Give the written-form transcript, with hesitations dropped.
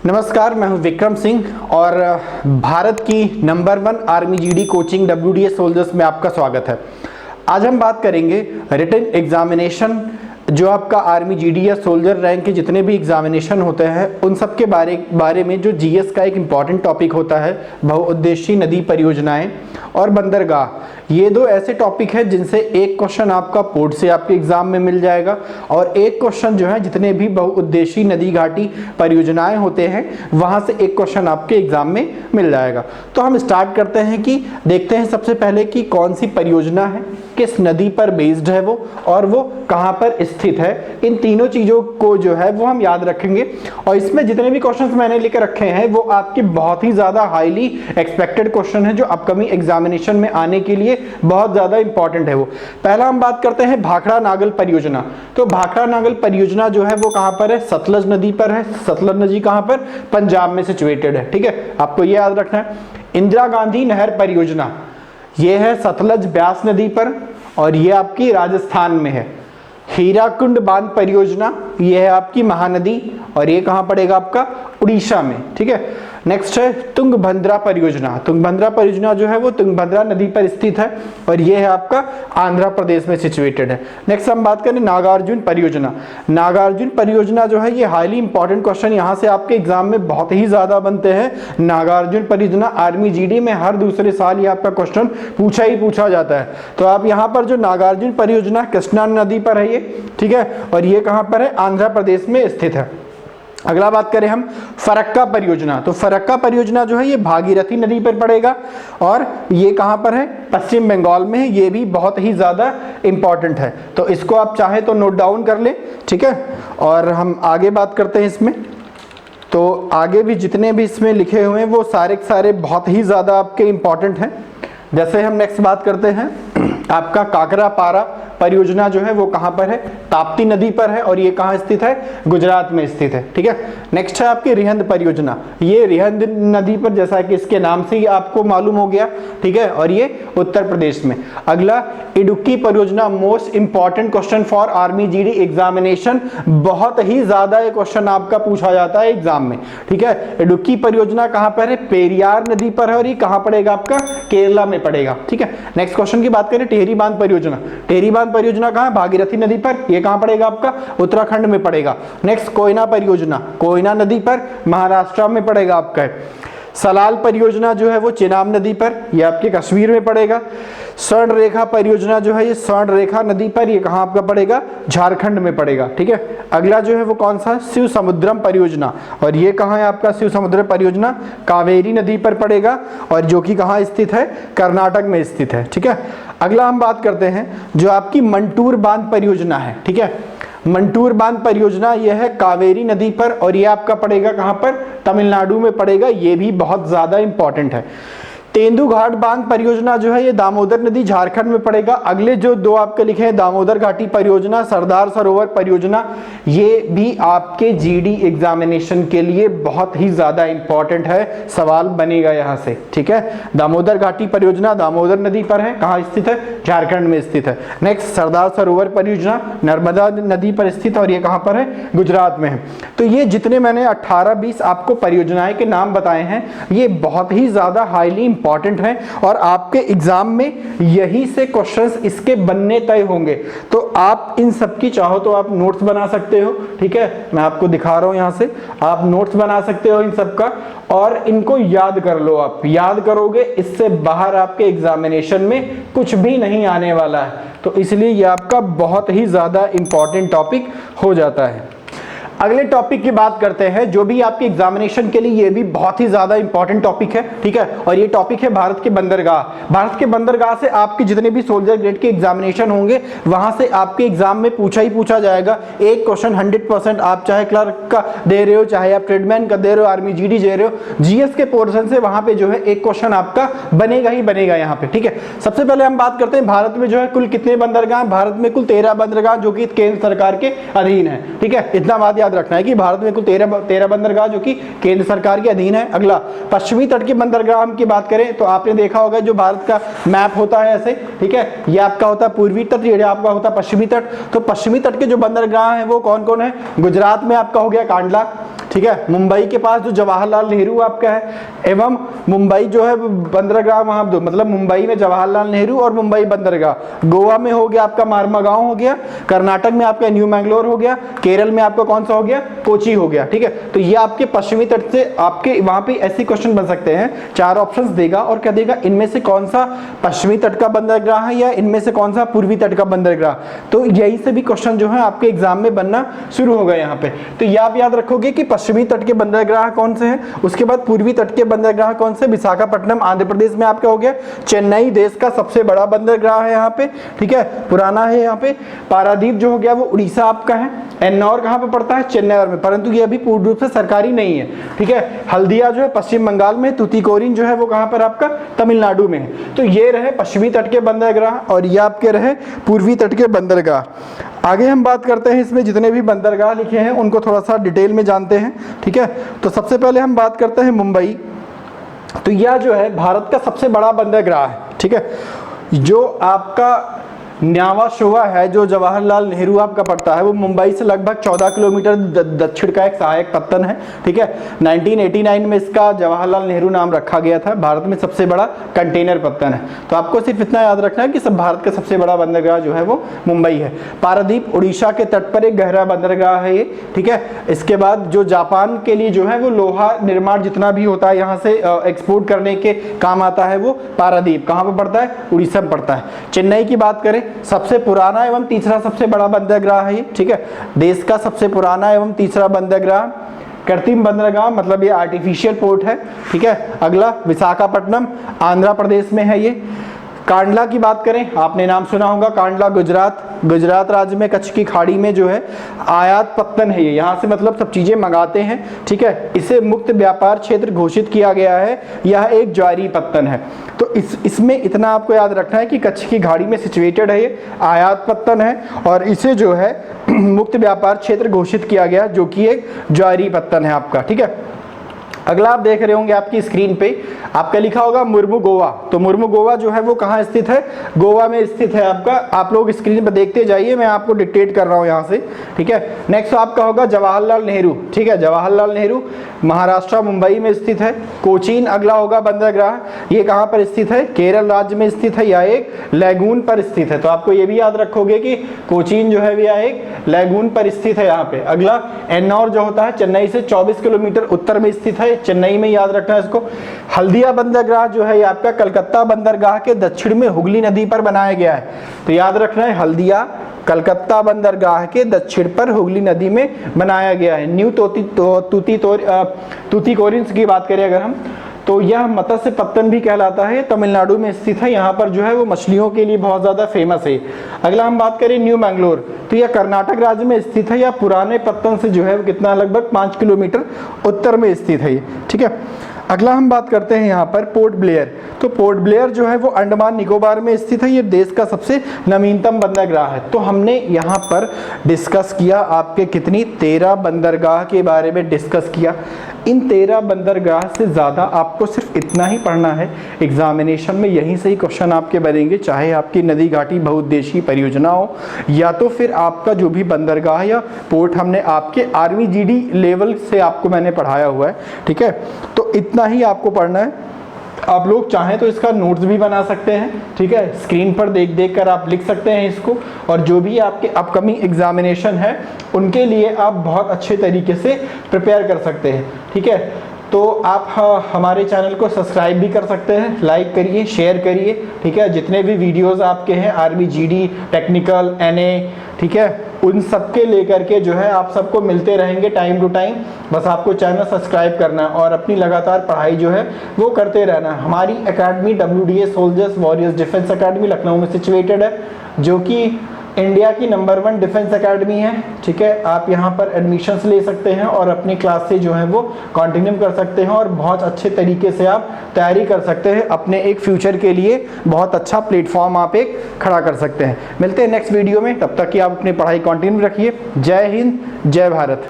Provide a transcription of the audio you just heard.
नमस्कार, मैं हूं विक्रम सिंह और भारत की number 1 army GD coaching WDS soldiers में आपका स्वागत है। आज हम बात करेंगे रिटन एग्जामिनेशन, जो आपका आर्मी जीडी या सोल्जर रैंक के जितने भी एग्जामिनेशन होते हैं उन सब के बारे में जो जीएस का एक इम्पॉर्टेंट टॉपिक होता है, बहुउद्देशीय नदी परियोजनाएं और बंदरगाह। ये दो ऐसे टॉपिक हैं जिनसे एक क्वेश्चन आपका पोर्ट से आपके एग्जाम में मिल जाएगा और एक क्वेश्चन जो है जितने भी बहुउद्देशीय नदी घाटी परियोजनाएं होते हैं वहां से एक क्वेश्चन आपके एग्जाम में मिल जाएगा। तो हम स्टार्ट करते हैं कि देखते हैं सबसे पहले कि कौन सी परियोजना है, किस नदी पर बेस्ड है वो और वो कहां पर स्थित है। इन तीनों चीजों को जो है वो हम याद रखेंगे और इसमें जितने भी क्वेश्चंस मैंने लेकर रखे हैं वो आपके बहुत ही ज्यादा हाईली एक्सपेक्टेड क्वेश्चन है जो अपकमिंग एग्जामिनेशन में आने के लिए बहुत ज्यादा इंपॉर्टेंट है। वो पहला हम बात करते हैं भाखड़ा नागल परियोजना। तो भाखड़ा नागल परियोजना जो है वो कहां पर है? सतलज नदी पर है। सतलज नदी कहां पर? पंजाब में सिचुएटेड है। ठीक है, आपको ये याद रखना है। इंदिरा गांधी नहर परियोजना, ये है सतलज ब्यास नदी पर और ये आपकी राजस्थान में है। हीराकुंड बांध परियोजना, ये है आपकी महानदी और ये कहां पड़ेगा? आपका उड़ीसा में। ठीक है, नेक्स्ट है तुंगभद्रा परियोजना। तुंगभद्रा परियोजना जो है वो तुंगभद्रा नदी पर स्थित है और ये है आपका आंध्र प्रदेश में सिचुएटेड है। नेक्स्ट हम बात करें नागार्जुन परियोजना। नागार्जुन परियोजना जो है ये हाईली इंपॉर्टेंट क्वेश्चन यहाँ से आपके एग्जाम में बहुत ही ज्यादा बनते हैं। नागार्जुन परियोजना आर्मी जीडी में हर दूसरे साल ये आपका क्वेश्चन पूछा जाता है। तो आप यहाँ पर जो नागार्जुन परियोजना कृष्णा नदी पर है ये, ठीक है, और ये कहाँ पर है? आंध्र प्रदेश में स्थित है। अगला बात करें हम फरक्का परियोजना। तो फरक्का परियोजना जो है ये भागीरथी नदी पर पड़ेगा और ये कहां पर है? पश्चिम बंगाल में है। ये भी बहुत ही ज्यादा इंपॉर्टेंट है, तो इसको आप चाहे तो नोट डाउन कर लें। ठीक है, और हम आगे बात करते हैं इसमें। तो आगे भी जितने भी इसमें लिखे हुए हैं वो सारे के सारे बहुत ही ज्यादा आपके इंपॉर्टेंट हैं। जैसे हम नेक्स्ट बात करते हैं आपका काकरापारा परियोजना जो है वो कहां पर है? ताप्ती नदी पर है और ये कहां स्थित है? गुजरात में स्थित है। ठीक है, नेक्स्ट है आपकी रिहंद परियोजना। ये रिहंद नदी पर, जैसा कि इसके नाम से ही आपको मालूम हो गया, ठीक है, और ये उत्तर प्रदेश में। अगला इडुक्की परियोजना, most important question for army GD examination. बहुत ही ज्यादा ये क्वेश्चन आपका पूछा जाता है एग्जाम में। ठीक है, इडुक्की परियोजना कहां पर है? पेरियार नदी पर है और ये कहां पड़ेगा? आपका केरला में पड़ेगा। ठीक है, नेक्स्ट क्वेश्चन की बात करें टेहरी बांध परियोजना। टेहरी बांध परियोजना कहां है? भागीरथी नदी पर। ये कहां पड़ेगा? आपका उत्तराखंड में पड़ेगा। नेक्स्ट कोयना परियोजना, कोयना नदी पर, महाराष्ट्र में पड़ेगा आपका। सलाल परियोजना जो है वो चेनाब नदी पर, ये आपके कश्मीर में पड़ेगा। स्वर्ण रेखा परियोजना जो है ये स्वर्ण रेखा नदी पर, ये कहां आपका पड़ेगा? झारखंड में पड़ेगा। ठीक है, अगला जो है वो कौन सा? शिव समुद्रम परियोजना और ये कहां है आपका? शिव समुद्रम परियोजना कावेरी नदी पर पड़ेगा और जो कि कहां स्थित है? कर्नाटक में स्थित है। ठीक है, अगला हम बात करते हैं जो आपकी मंटूर बांध परियोजना है। ठीक है, मंटूर बांध परियोजना यह है कावेरी नदी पर और ये आपका पड़ेगा कहां पर? तमिलनाडु में पड़ेगा। ये भी बहुत ज्यादा इंपॉर्टेंट है। तेंदुघाट बांध परियोजना जो है ये दामोदर नदी झारखंड में पड़ेगा। अगले जो दो आपके लिखे हैं दामोदर घाटी परियोजना, सरदार सरोवर परियोजना, ये भी आपके जीडी एग्जामिनेशन के लिए बहुत ही ज्यादा इंपॉर्टेंट है, सवाल बनेगा यहां से। ठीक है, दामोदर घाटी परियोजना दामोदर नदी पर है, कहां स्थित है? झारखंड में स्थित है। नेक्स्ट सरदार सरोवर परियोजना नर्मदा नदी पर स्थित और ये कहां पर है? गुजरात में है। तो ये जितने मैंने 18-20 आपको परियोजनाएं के नाम बताए हैं ये बहुत ही ज्यादा हाईली इंपॉर्टेंट है और आपके एग्जाम में यही से क्वेश्चंस इसके बनने तय होंगे। तो आप इन सब की चाहो तो आप नोट्स बना सकते हो। ठीक है, मैं आपको दिखा रहा हूं यहां से, आप नोट्स बना सकते हो इन सब का और इनको याद कर लो। आप याद करोगे, इससे बाहर आपके एग्जामिनेशन में कुछ भी नहीं आने वाला है। तो इसलिए ये आपका बहुत ही ज्यादा इंपॉर्टेंट टॉपिक हो जाता है। अगले टॉपिक की बात करते हैं जो भी आपके एग्जामिनेशन के लिए ये भी बहुत ही ज्यादा इंपॉर्टेंट टॉपिक है। ठीक है, और ये टॉपिक है भारत के बंदरगाह। भारत के बंदरगाह से आपके जितने भी सोल्जर ग्रेड के एग्जामिनेशन होंगे वहां से आपके एग्जाम में पूछा जाएगा एक क्वेश्चन 100%। आप चाहे क्लर्क का दे रहे हो, चाहे आप ट्रेडमैन का दे रहे हो, आर्मी जीडी दे रहे हो, जीएस के पोर्शन से वहां पे जो है एक क्वेश्चन आपका बनेगा ही बनेगा यहाँ पे। ठीक है, सबसे पहले हम बात करते हैं भारत में जो है कुल कितने बंदरगाह? भारत में कुल 13 बंदरगाह जो कि केंद्र सरकार के अधीन है। ठीक है, इतना बात याद रखना है कि भारत में कुल 13 बंदरगाह जो कि केंद्र सरकार के अधीन है। अगला पश्चिमी तट के बंदरगाह की बात करें तो आपने देखा होगा जो भारत का मैप होता है ऐसे, ठीक है, ये आपका होता है पूर्वी तट, ये आपका होता है पश्चिमी तट। तो पश्चिमी तट के जो बंदरगाह हैं वो कौन कौन है? गुजरात में आपका हो गया कांडला, ठीक है। मुंबई के पास जो जवाहरलाल नेहरू आपका है, एवं मुंबई जो है बंदरगाह वहां दो, मतलब मुंबई में जवाहरलाल नेहरू और मुंबई बंदरगाह। गोवा में हो गया आपका मार्मागांव हो गया, कर्नाटक में आपका न्यू मैंगलोर हो गया, केरल में आपका कौन सा हो गया, कोची हो गया। ठीक है, तो ये आपके पश्चिमी तट से आपके वहां पे ऐसे क्वेश्चन बन सकते हैं, 4 ऑप्शंस देगा और क्या देगा, इनमें से कौन सा पश्चिमी तट का बंदरगाह है या इनमें से कौन सा पूर्वी तट का बंदरगाह। तो यही से भी क्वेश्चन जो है आपके एग्जाम में बनना शुरू हो गए यहाँ पे। तो ये आप याद रखोगे कि पश्चिमी तट के बंदरगाह कौन से हैं, उसके बाद पूर्वी तट के बंदरगाह कौन से, विशाखापट्टनम आंध्र प्रदेश में आपका हो गया, चेन्नई देश का सबसे बड़ा बंदरगाह है यहाँ पे, ठीक है, पुराना है यहाँ पे, पारादीप जो हो गया वो उड़ीसा आपका है, एन्नौर कहाँ पे पड़ता है, चेन्नई में, परंतु ये अभी पूर्ण रूप से सरकारी नहीं है। ठीक है, हल्दिया जो है पश्चिम बंगाल में, तूतीकोरिन जो है वो कहाँ पर आपका तमिलनाडु में है। तो ये रहे पश्चिमी तट के बंदरगाह और ये आपके रहे पूर्वी तट के बंदरगाह। आगे हम बात करते हैं इसमें जितने भी बंदरगाह लिखे हैं उनको थोड़ा सा डिटेल में जानते हैं। ठीक है, तो सबसे पहले हम बात करते हैं मुंबई। तो यह जो है भारत का सबसे बड़ा बंदरगाह है। ठीक है, जो आपका न्यावा शोवा है जो जवाहरलाल नेहरू आपका पड़ता है वो मुंबई से लगभग 14 किलोमीटर दक्षिण का एक सहायक पत्तन है। ठीक है, 1989 में इसका जवाहरलाल नेहरू नाम रखा गया था। भारत में सबसे बड़ा कंटेनर पत्तन है। तो आपको सिर्फ इतना याद रखना है कि सब भारत का सबसे बड़ा बंदरगाह जो है वो मुंबई है। पारादीप उड़ीसा के तट पर एक गहरा बंदरगाह है ये। ठीक है, इसके बाद जो जापान के लिए जो है वो लोहा निर्माण जितना भी होता है यहाँ से एक्सपोर्ट करने के काम आता है वो पारादीप कहाँ पर पड़ता है, उड़ीसा में पड़ता है। चेन्नई की बात करें, सबसे पुराना एवं तीसरा सबसे बड़ा बंदरगाह है ये। ठीक है, देश का सबसे पुराना एवं तीसरा बंदरगाह, कृत्रिम बंदरगाह मतलब ये आर्टिफिशियल पोर्ट है। ठीक है, अगला विशाखापट्टनम आंध्र प्रदेश में है ये। कांडला की बात करें, आपने नाम सुना होगा, कांडला गुजरात राज्य में कच्छ की खाड़ी में जो है आयात पत्तन है ये, यहाँ से मतलब सब चीजें मंगाते हैं। ठीक है, इसे मुक्त व्यापार क्षेत्र घोषित किया गया है, यह एक ज्वारी पत्तन है। तो इसमें इतना आपको याद रखना है कि कच्छ की खाड़ी में सिचुएटेड है ये, आयात पत्तन है और इसे जो है मुक्त व्यापार क्षेत्र घोषित किया गया जो कि एक ज्वारी पत्तन है आपका। ठीक है, अगला आप देख रहे होंगे आपकी स्क्रीन पे आपका लिखा होगा मुर्मू गोवा। तो मुर्मू गोवा जो है वो कहाँ स्थित है, गोवा में स्थित है आपका। आप लोग स्क्रीन पर देखते जाइए, मैं आपको डिक्टेट कर रहा हूँ यहाँ से। ठीक है, नेक्स्ट आपका होगा जवाहरलाल नेहरू। ठीक है, जवाहरलाल नेहरू महाराष्ट्र मुंबई में स्थित है। कोचीन अगला होगा बंदरगाह, ये कहाँ पर स्थित है, केरल राज्य में स्थित है, या एक लैगून पर स्थित है। तो आपको ये भी याद रखोगे कि कोचीन जो है यह एक लैगून पर स्थित है यहाँ पे। अगला एन्नौर जो होता है चेन्नई से 24 किलोमीटर उत्तर में स्थित है, चेन्नई में, याद रखना है इसको। हल्दिया बंदरगाह जो है ये आपका कलकत्ता बंदरगाह के दक्षिण में हुगली नदी पर बनाया गया है। तो याद रखना है हल्दिया कलकत्ता बंदरगाह के दक्षिण पर हुगली नदी में बनाया गया है। न्यू तूतीकोरिन की बात करें अगर हम, तो यह मत्स्य पत्तन भी कहलाता है, तमिलनाडु में स्थित है। यहाँ पर जो है वो मछलियों के लिए बहुत ज़्यादा फेमस है। अगला हम बात करें न्यू मैंगलोर, तो यह कर्नाटक राज्य में स्थित है, या पुराने पत्तन से जो है वो कितना लगभग 5 किलोमीटर उत्तर में स्थित है ये। ठीक है, अगला हम बात करते हैं यहाँ पर पोर्ट ब्लेयर। तो पोर्ट ब्लेयर जो है वो अंडमान निकोबार में स्थित है, ये देश का सबसे नवीनतम बंदरगाह है। तो हमने यहाँ पर डिस्कस किया आपके कितनी 13 बंदरगाह के बारे में डिस्कस किया। इन 13 बंदरगाह से ज़्यादा आपको सिर्फ इतना ही पढ़ना है, एग्जामिनेशन में यहीं से ही क्वेश्चन आपके बनेंगे, चाहे आपकी नदी घाटी बहुउद्देशीय परियोजना हो या तो फिर आपका जो भी बंदरगाह या पोर्ट हमने आपके आर्मी जीडी लेवल से आपको मैंने पढ़ाया हुआ है। ठीक है, तो इतना ही आपको पढ़ना है। आप लोग चाहें तो इसका नोट्स भी बना सकते हैं। ठीक है, स्क्रीन पर देख देख कर आप लिख सकते हैं इसको, और जो भी आपके अपकमिंग एग्जामिनेशन है उनके लिए आप बहुत अच्छे तरीके से प्रिपेयर कर सकते हैं। ठीक है, तो आप हमारे चैनल को सब्सक्राइब भी कर सकते हैं, लाइक करिए, शेयर करिए। ठीक है, जितने भी वीडियोस आपके हैं आर्मी जीडी, टेक्निकल, एनए, ठीक है, उन सब के लेकर के जो है आप सबको मिलते रहेंगे टाइम टू टाइम। बस आपको चैनल सब्सक्राइब करना है और अपनी लगातार पढ़ाई जो है वो करते रहना है। हमारी academy WDA soldiers warriors defence academy Lucknow में सिचुएटेड है, जो कि इंडिया की नंबर 1 डिफेंस एकेडमी है। ठीक है, आप यहाँ पर एडमिशन्स ले सकते हैं और अपनी क्लास से जो है वो कंटिन्यू कर सकते हैं और बहुत अच्छे तरीके से आप तैयारी कर सकते हैं। अपने एक फ्यूचर के लिए बहुत अच्छा प्लेटफॉर्म आप एक खड़ा कर सकते हैं। मिलते हैं नेक्स्ट वीडियो में, तब तक कि आप अपनी पढ़ाई कंटिन्यू रखिए। जय हिंद, जय भारत।